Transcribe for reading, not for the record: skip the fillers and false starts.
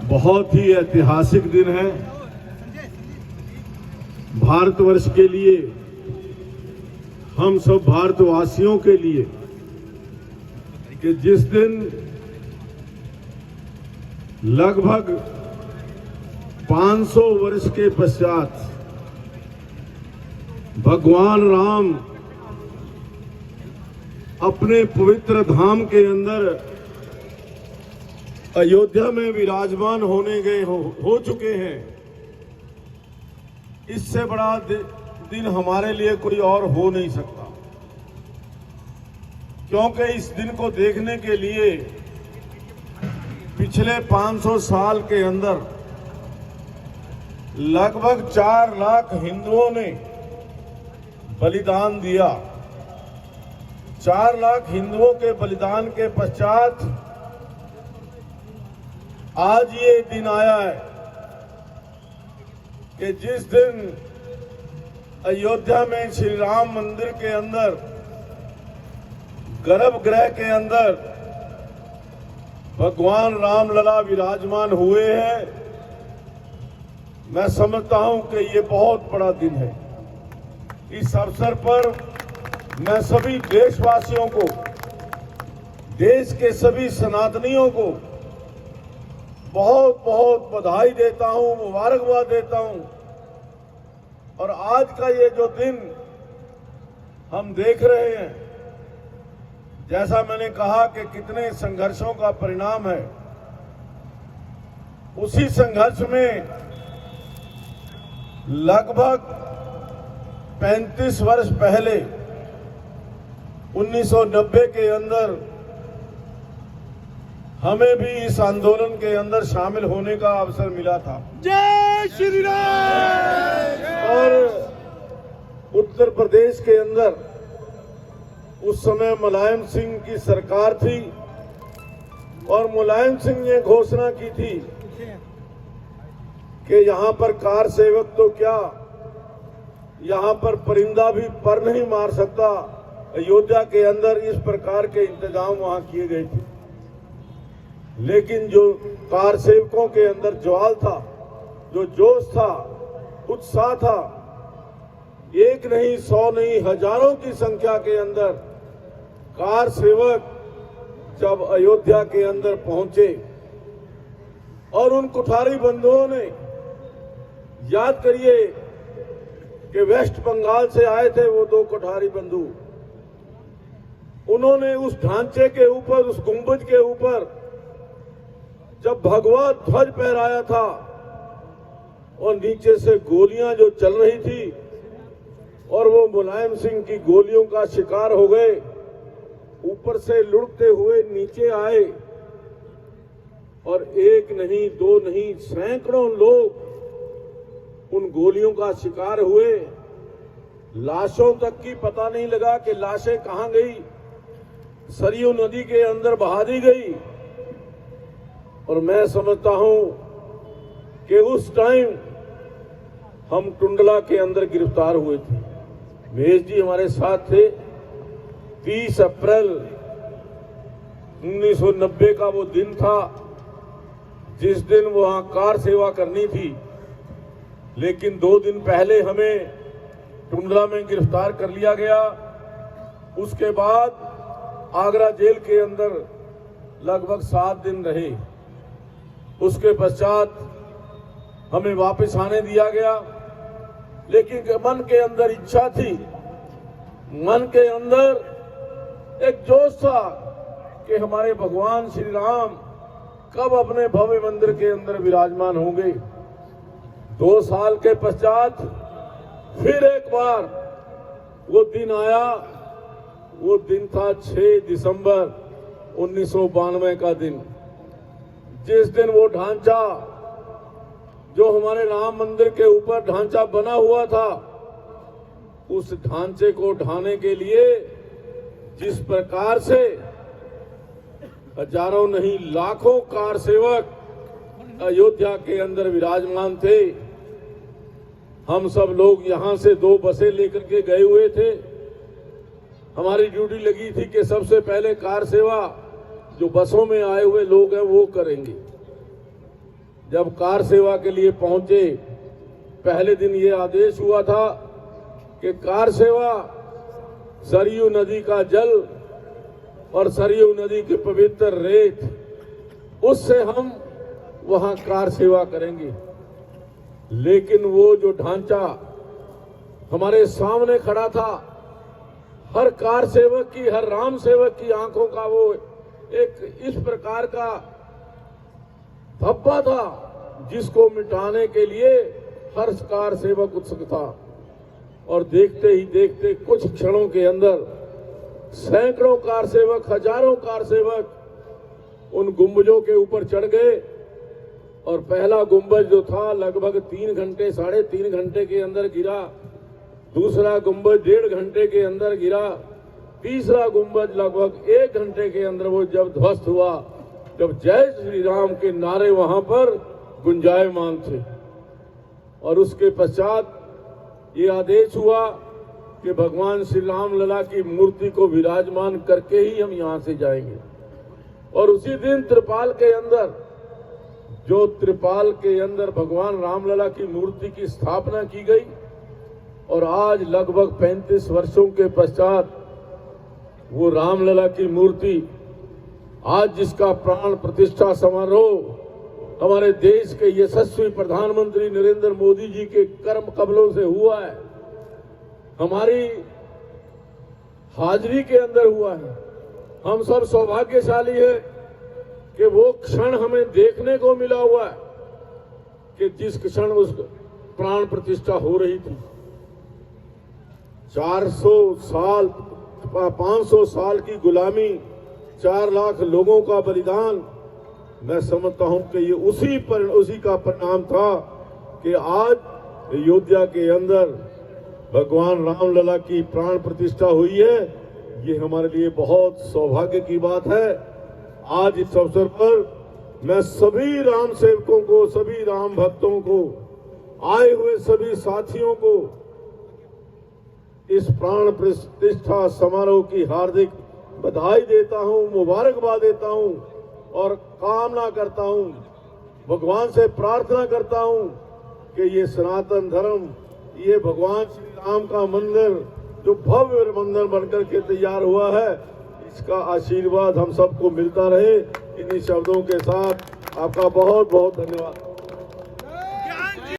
बहुत ही ऐतिहासिक दिन है भारतवर्ष के लिए, हम सब भारतवासियों के लिए, कि जिस दिन लगभग 500 वर्ष के पश्चात भगवान राम अपने पवित्र धाम के अंदर अयोध्या में विराजमान होने गए हो चुके हैं। इससे बड़ा दिन हमारे लिए कोई और हो नहीं सकता, क्योंकि इस दिन को देखने के लिए पिछले 500 साल के अंदर लगभग 4 लाख हिंदुओं ने बलिदान दिया। 4 लाख हिंदुओं के बलिदान के पश्चात आज ये दिन आया है कि जिस दिन अयोध्या में श्री राम मंदिर के अंदर गर्भगृह के अंदर भगवान रामलला विराजमान हुए हैं। मैं समझता हूं कि ये बहुत बड़ा दिन है। इस अवसर पर मैं सभी देशवासियों को, देश के सभी सनातनियों को बहुत बहुत बधाई देता हूं, मुबारकबाद देता हूं। और आज का ये जो दिन हम देख रहे हैं, जैसा मैंने कहा कि कितने संघर्षों का परिणाम है, उसी संघर्ष में लगभग 35 वर्ष पहले 1990 के अंदर हमें भी इस आंदोलन के अंदर शामिल होने का अवसर मिला था। जय श्री राम। और उत्तर प्रदेश के अंदर उस समय मुलायम सिंह की सरकार थी और मुलायम सिंह ने घोषणा की थी कि यहां पर कार सेवक तो क्या, यहां पर परिंदा भी पर नहीं मार सकता। अयोध्या के अंदर इस प्रकार के इंतजाम वहां किए गए थे, लेकिन जो कार सेवकों के अंदर ज्वाल था, जो जोश था, उत्साह था, एक नहीं, 100 नहीं, हजारों की संख्या के अंदर कार सेवक जब अयोध्या के अंदर पहुंचे और उन कुठारी बंधुओं ने, याद करिए कि वेस्ट बंगाल से आए थे वो 2 कुठारी बंधु, उन्होंने उस ढांचे के ऊपर, उस गुंबद के ऊपर जब भगवा ध्वज फहराया था और नीचे से गोलियां जो चल रही थी और वो मुलायम सिंह की गोलियों का शिकार हो गए, ऊपर से लुढ़कते हुए नीचे आए और 1 नहीं, 2 नहीं, सैकड़ों लोग उन गोलियों का शिकार हुए। लाशों तक की पता नहीं लगा कि लाशें कहां गई, सरयू नदी के अंदर बहा दी गई। और मैं समझता हूं कि उस टाइम हम टुंडला के अंदर गिरफ्तार हुए थे। महेश जी हमारे साथ थे। 30 अप्रैल 1990 का वो दिन था जिस दिन वहां कार सेवा करनी थी, लेकिन 2 दिन पहले हमें टुंडला में गिरफ्तार कर लिया गया। उसके बाद आगरा जेल के अंदर लगभग 7 दिन रहे। उसके पश्चात हमें वापस आने दिया गया, लेकिन मन के अंदर इच्छा थी, मन के अंदर एक जोश था कि हमारे भगवान श्री राम कब अपने भव्य मंदिर के अंदर विराजमान होंगे। 2 साल के पश्चात फिर एक बार वो दिन आया। वो दिन था 6 दिसंबर 1992 का दिन, जिस दिन वो ढांचा जो हमारे राम मंदिर के ऊपर ढांचा बना हुआ था, उस ढांचे को ढाने के लिए जिस प्रकार से हजारों नहीं लाखों कार सेवक अयोध्या के अंदर विराजमान थे, हम सब लोग यहां से 2 बसें लेकर के गए हुए थे। हमारी ड्यूटी लगी थी कि सबसे पहले कार सेवा जो बसों में आए हुए लोग हैं वो करेंगे। जब कार सेवा के लिए पहुंचे, पहले दिन ये आदेश हुआ था कि कार सेवा सरयू नदी का जल और सरयू नदी की पवित्र रेत, उससे हम वहां कार सेवा करेंगे। लेकिन वो जो ढांचा हमारे सामने खड़ा था, हर कार सेवक की, हर राम सेवक की आंखों का वो एक इस प्रकार का धब्बा था जिसको मिटाने के लिए हर कार सेवक उत्सुक था। और देखते ही देखते कुछ क्षणों के अंदर सैकड़ों कार सेवक, हजारों कार सेवक उन गुंबजों के ऊपर चढ़ गए। और पहला गुंबज जो था लगभग 3 घंटे, 3.5 घंटे के अंदर गिरा। दूसरा गुंबज 1.5 घंटे के अंदर गिरा। तीसरा गुंबज लगभग 1 घंटे के अंदर वो जब ध्वस्त हुआ, जब जय श्री राम के नारे वहां पर गुंजायमान थे। और उसके पश्चात ये आदेश हुआ कि भगवान श्री राम लला की मूर्ति को विराजमान करके ही हम यहां से जाएंगे। और उसी दिन त्रिपाल के अंदर, जो त्रिपाल के अंदर भगवान रामलला की मूर्ति की स्थापना की गई, और आज लगभग 35 वर्षों के पश्चात वो रामलला की मूर्ति, आज जिसका प्राण प्रतिष्ठा समारोह हमारे देश के यशस्वी प्रधानमंत्री नरेंद्र मोदी जी के कर्म कमलों से हुआ है, हमारी हाजिरी के अंदर हुआ है। हम सब सौभाग्यशाली हैं कि वो क्षण हमें देखने को मिला हुआ है कि जिस क्षण उस प्राण प्रतिष्ठा हो रही थी। 400 साल, 500 साल की गुलामी, 4 लाख लोगों का बलिदान, मैं समझता हूं कि ये उसी का परिणाम था कि आज अयोध्या के अंदर भगवान रामलला की प्राण प्रतिष्ठा हुई है। ये हमारे लिए बहुत सौभाग्य की बात है। आज इस अवसर पर मैं सभी राम सेवकों को, सभी राम भक्तों को, आए हुए सभी साथियों को इस प्राण प्रतिष्ठा समारोह की हार्दिक बधाई देता हूं, मुबारकबाद देता हूं और कामना करता हूं, भगवान से प्रार्थना करता हूं कि ये सनातन धर्म, ये भगवान श्री राम का मंदिर जो भव्य मंदिर बनकर के तैयार हुआ है, इसका आशीर्वाद हम सबको मिलता रहे। इन्हीं शब्दों के साथ आपका बहुत बहुत धन्यवाद।